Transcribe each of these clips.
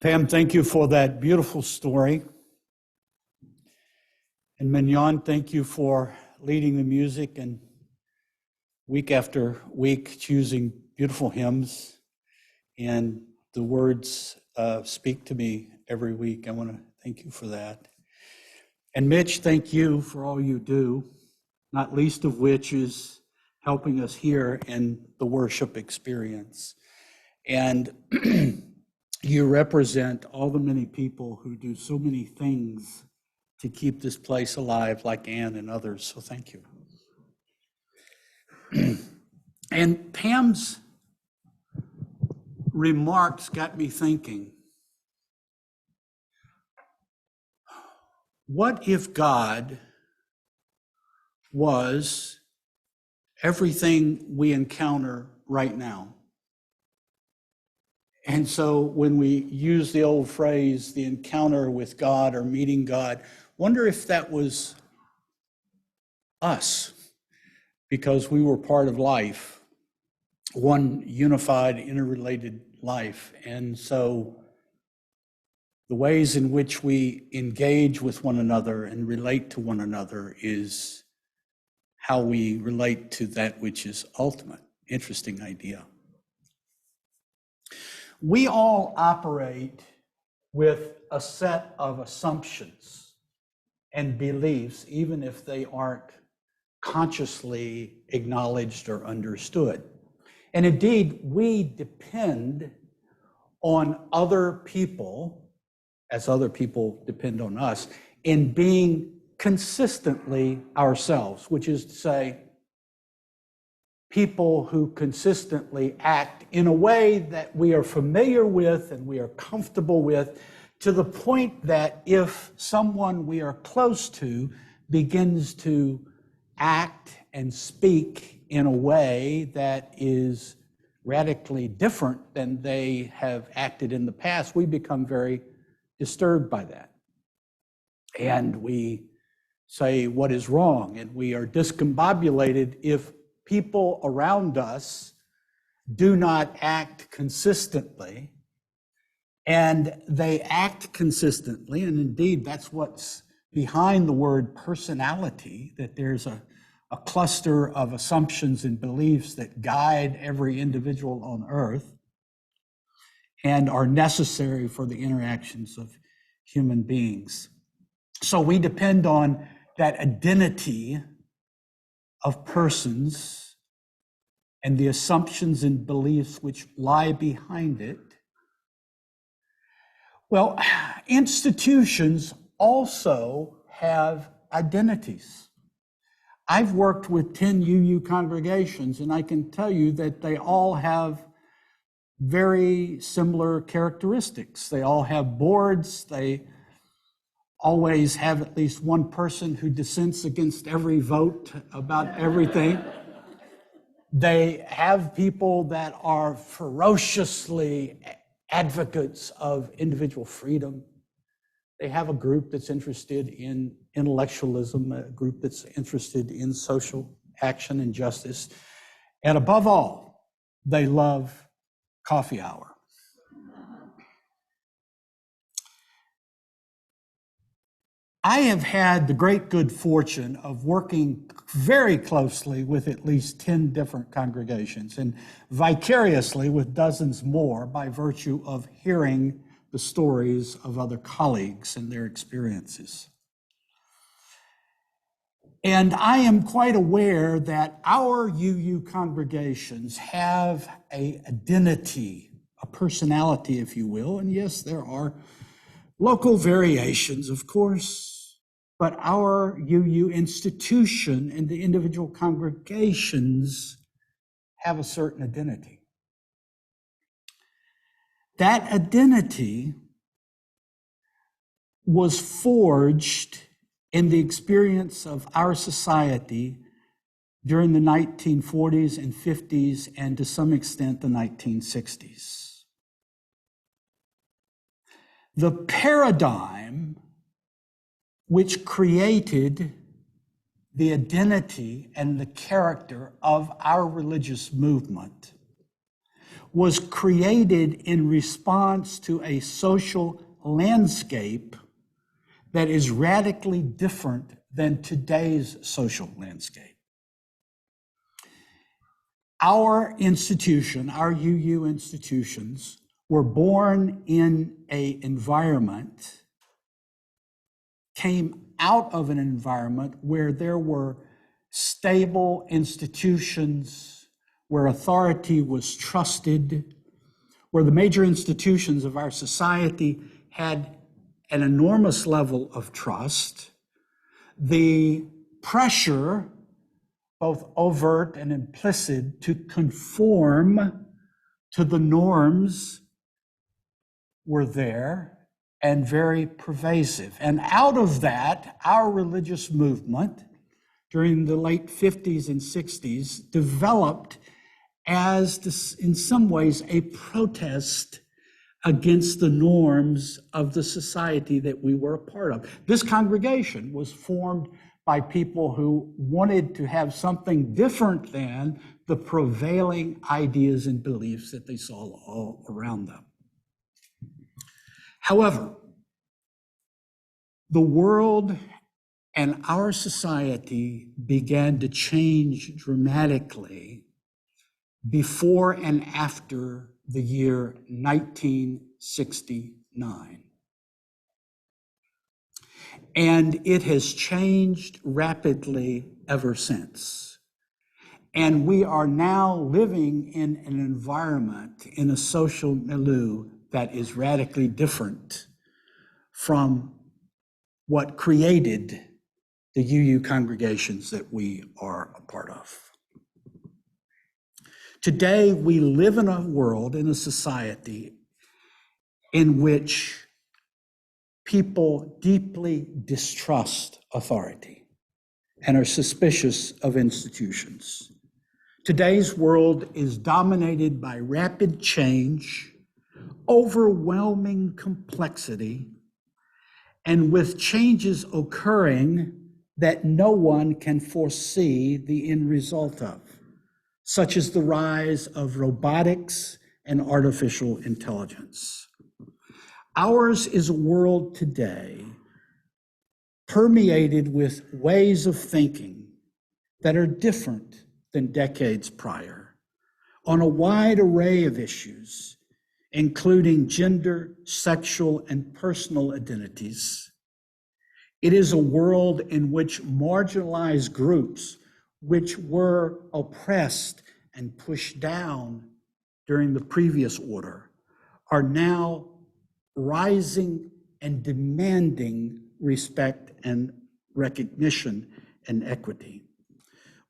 Pam, thank you for that beautiful story. And Mignon, thank you for leading the music and week after week choosing beautiful hymns. And the words speak to me every week. I want to thank you for that. And Mitch, thank you for all you do, not least of which is helping us here in the worship experience. And you represent all the many people who do so many things to keep this place alive, like Ann and others. So thank you. And Pam's remarks got me thinking, what if God was everything we encounter right now? And so when we use the old phrase, the encounter with God or meeting God, wonder if that was us, because we were part of life, one unified, interrelated life. And so the ways in which we engage with one another and relate to one another is how we relate to that which is ultimate. Interesting idea. We all operate with a set of assumptions and beliefs, even if they aren't consciously acknowledged or understood. And indeed, we depend on other people, as other people depend on us, in being consistently ourselves, which is to say, people who consistently act in a way that we are familiar with and we are comfortable with, to the point that if someone we are close to begins to act and speak in a way that is radically different than they have acted in the past, we become very disturbed by that. And we say what is wrong, and we are discombobulated if people around us do not act consistently, and they act consistently, and indeed that's what's behind the word personality, that there's a cluster of assumptions and beliefs that guide every individual on earth and are necessary for the interactions of human beings. So we depend on that identity of persons and the assumptions and beliefs which lie behind it. Well, institutions also have identities. I've worked with 10 UU congregations, and I can tell you that they all have very similar characteristics. They all have boards. They always have at least one person who dissents against every vote about everything. They have people that are ferociously advocates of individual freedom. They have a group that's interested in intellectualism, a group that's interested in social action and justice. And above all, they love coffee hour. I have had the great good fortune of working very closely with at least 10 different congregations, and vicariously with dozens more by virtue of hearing the stories of other colleagues and their experiences. And I am quite aware that our UU congregations have an identity, a personality, if you will, and yes, there are local variations, of course, but our UU institution and the individual congregations have a certain identity. That identity was forged in the experience of our society during the 1940s and 50s, and to some extent the 1960s. The paradigm which created the identity and the character of our religious movement was created in response to a social landscape that is radically different than today's social landscape. Our institution, our UU institutions, were born in an environment, came out of an environment where there were stable institutions, where authority was trusted, where the major institutions of our society had an enormous level of trust. The pressure, both overt and implicit, to conform to the norms were there and very pervasive. And out of that, our religious movement during the late 50s and 60s developed as, in some ways, a protest against the norms of the society that we were a part of. This congregation was formed by people who wanted to have something different than the prevailing ideas and beliefs that they saw all around them. However, the world and our society began to change dramatically before and after the year 1969. And it has changed rapidly ever since. And we are now living in an environment, in a social milieu that is radically different from what created the UU congregations that we are a part of. Today, we live in a world, in a society in which people deeply distrust authority and are suspicious of institutions. Today's world is dominated by rapid change, overwhelming complexity, and with changes occurring that no one can foresee the end result of, such as the rise of robotics and artificial intelligence. Ours is a world today permeated with ways of thinking that are different than decades prior on a wide array of issues, including gender, sexual, and personal identities. It is a world in which marginalized groups, which were oppressed and pushed down during the previous order, are now rising and demanding respect and recognition and equity.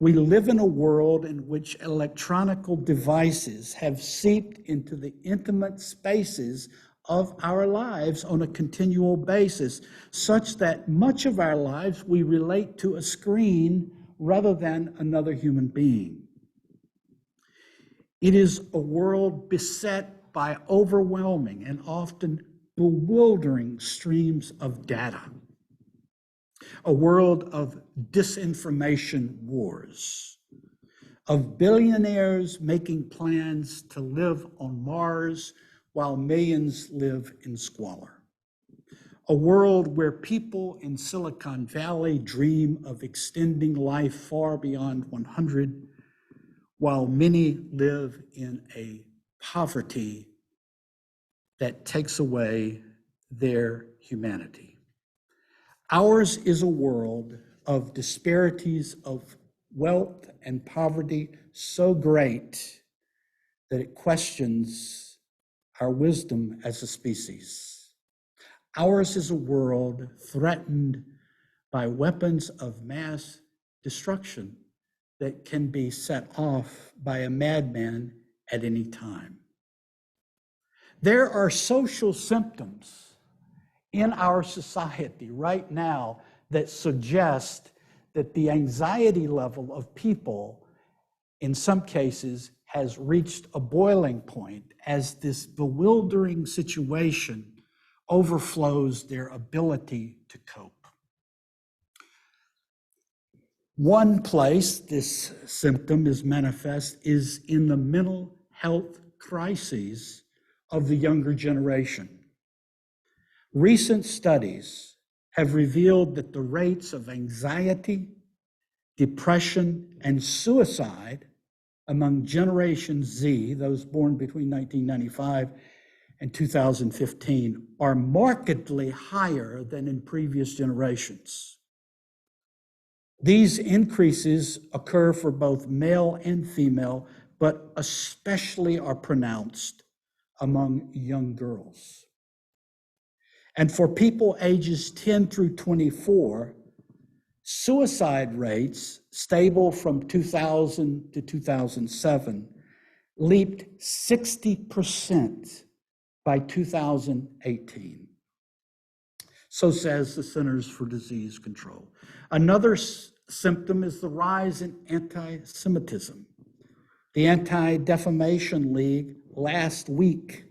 We live in a world in which electronic devices have seeped into the intimate spaces of our lives on a continual basis, such that much of our lives we relate to a screen rather than another human being. It is a world beset by overwhelming and often bewildering streams of data, a world of disinformation wars, of billionaires making plans to live on Mars while millions live in squalor, a world where people in Silicon Valley dream of extending life far beyond 100, while many live in a poverty that takes away their humanity. Ours is a world of disparities of wealth and poverty so great that it questions our wisdom as a species. Ours is a world threatened by weapons of mass destruction that can be set off by a madman at any time. There are social symptoms in our society right now that suggest that the anxiety level of people, in some cases, has reached a boiling point as this bewildering situation overflows their ability to cope. One place this symptom is manifest is in the mental health crises of the younger generation. Recent studies have revealed that the rates of anxiety, depression, and suicide among Generation Z, those born between 1995 and 2015, are markedly higher than in previous generations. These increases occur for both male and female, but especially are pronounced among young girls. And for people ages 10 through 24, suicide rates, stable from 2000 to 2007, leaped 60% by 2018. So says the Centers for Disease Control. Another symptom is the rise in anti-Semitism. The Anti-Defamation League last week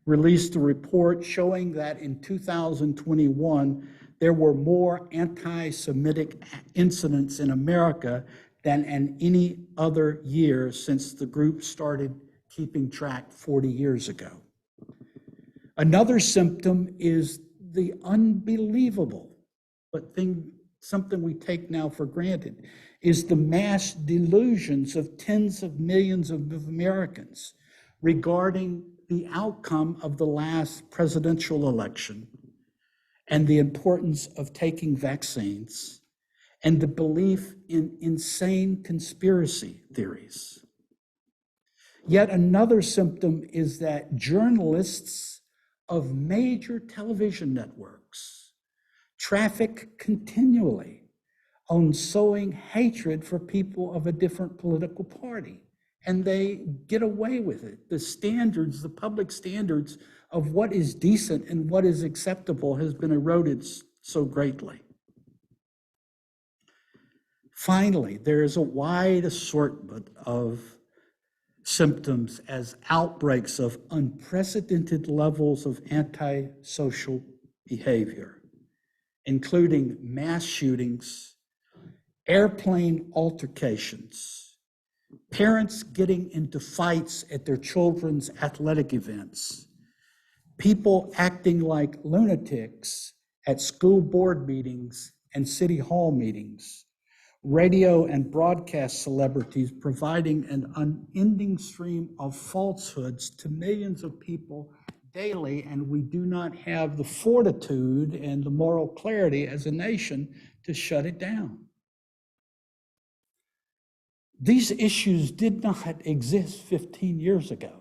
released a report showing that in 2021, there were more anti-Semitic incidents in America than in any other year since the group started keeping track 40 years ago. Another symptom is the unbelievable, but something we take now for granted, is the mass delusions of tens of millions of Americans regarding the outcome of the last presidential election and the importance of taking vaccines and the belief in insane conspiracy theories. Yet another symptom is that journalists of major television networks traffic continually on sowing hatred for people of a different political party. And they get away with it. The standards, the public standards of what is decent and what is acceptable has been eroded so greatly. Finally, there is a wide assortment of symptoms as outbreaks of unprecedented levels of antisocial behavior, including mass shootings, airplane altercations, parents getting into fights at their children's athletic events, people acting like lunatics at school board meetings and city hall meetings, radio and broadcast celebrities providing an unending stream of falsehoods to millions of people daily, and we do not have the fortitude and the moral clarity as a nation to shut it down. These issues did not exist 15 years ago.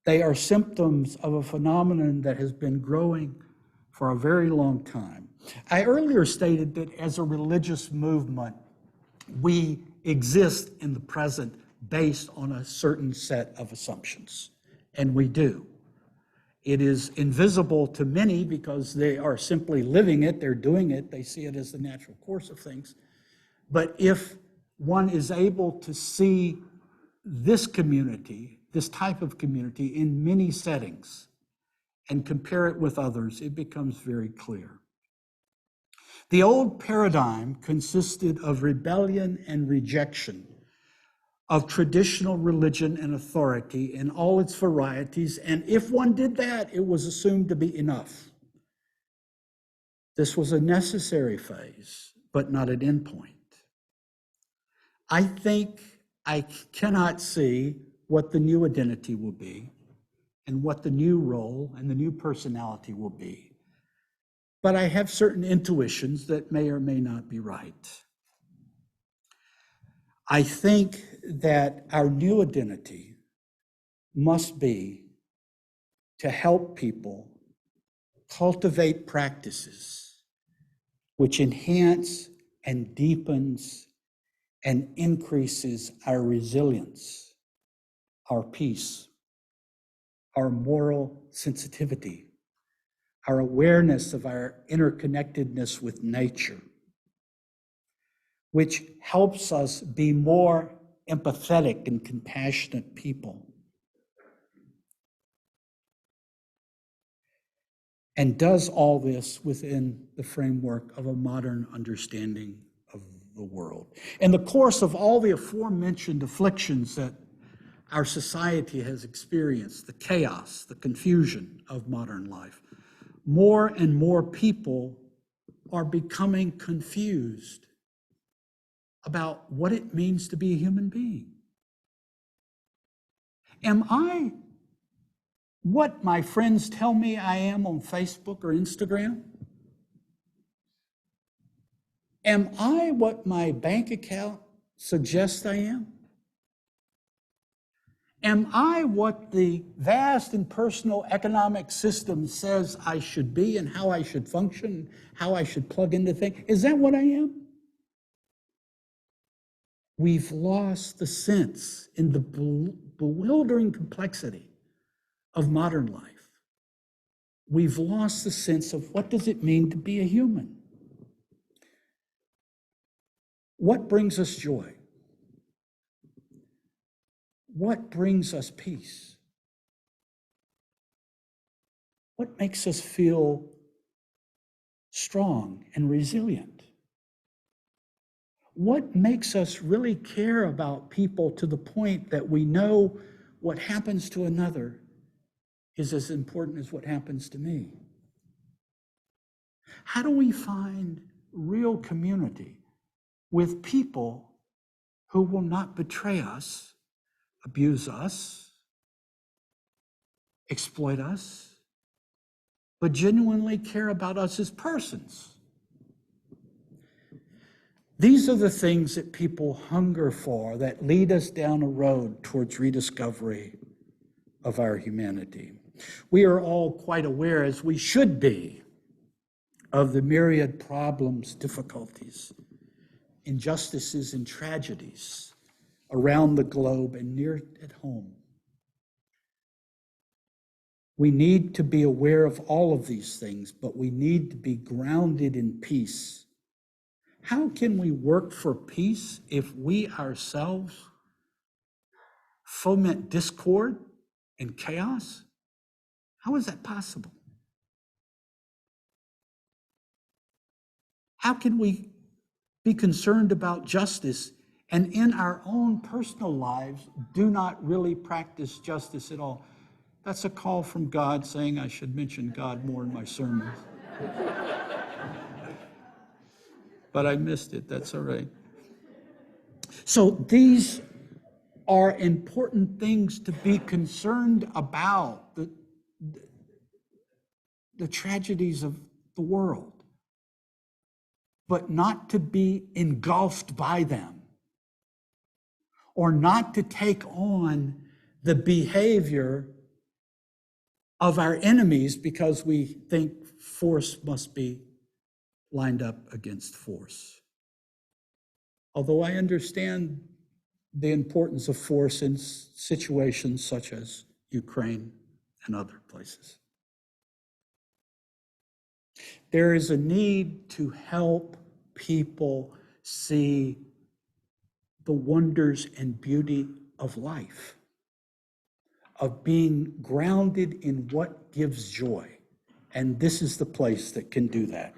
They are symptoms of a phenomenon that has been growing for a very long time. I earlier stated that as a religious movement, we exist in the present based on a certain set of assumptions, and we do. It is invisible to many because they are simply living it, they're doing it, they see it as the natural course of things. But if one is able to see this community, this type of community in many settings and compare it with others, it becomes very clear. The old paradigm consisted of rebellion and rejection of traditional religion and authority in all its varieties, and if one did that, it was assumed to be enough. This was a necessary phase, but not an endpoint. I think I cannot see what the new identity will be and what the new role and the new personality will be. But I have certain intuitions that may or may not be right. I think that our new identity must be to help people cultivate practices which enhance and deepens and increases our resilience, our peace, our moral sensitivity, our awareness of our interconnectedness with nature, which helps us be more empathetic and compassionate people, and does all this within the framework of a modern understanding of the world. In the course of all the aforementioned afflictions that our society has experienced, the chaos, the confusion of modern life. More and more people are becoming confused about what it means to be a human being. Am I what my friends tell me I am on Facebook or Instagram? Am I what my bank account suggests I am? Am I what the vast and personal economic system says I should be and how I should function, how I should plug into things? Is that what I am? We've lost the sense in the bewildering complexity of modern life. We've lost the sense of what does it mean to be a human? What brings us joy? What brings us peace? What makes us feel strong and resilient? What makes us really care about people to the point that we know what happens to another is as important as what happens to me? How do we find real community with people who will not betray us, abuse us, exploit us, but genuinely care about us as persons? These are the things that people hunger for that lead us down a road towards rediscovery of our humanity. We are all quite aware, as we should be, of the myriad problems, difficulties, injustices, and tragedies around the globe and near at home. We need to be aware of all of these things, but we need to be grounded in peace. How can we work for peace if we ourselves foment discord and chaos? How is that possible? How can we be concerned about justice and in our own personal lives do not really practice justice at all? That's a call from God saying I should mention God more in my sermons. But I missed it, that's all right. So these are important things to be concerned about, the tragedies of the world, but not to be engulfed by them, or not to take on the behavior of our enemies because we think force must be lined up against force. Although I understand the importance of force in situations such as Ukraine and other places. There is a need to help people see the wonders and beauty of life, of being grounded in what gives joy. And this is the place that can do that.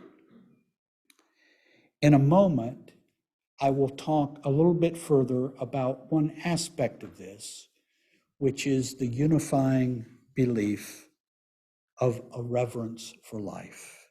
In a moment, I will talk a little bit further about one aspect of this, which is the unifying belief of a reverence for life.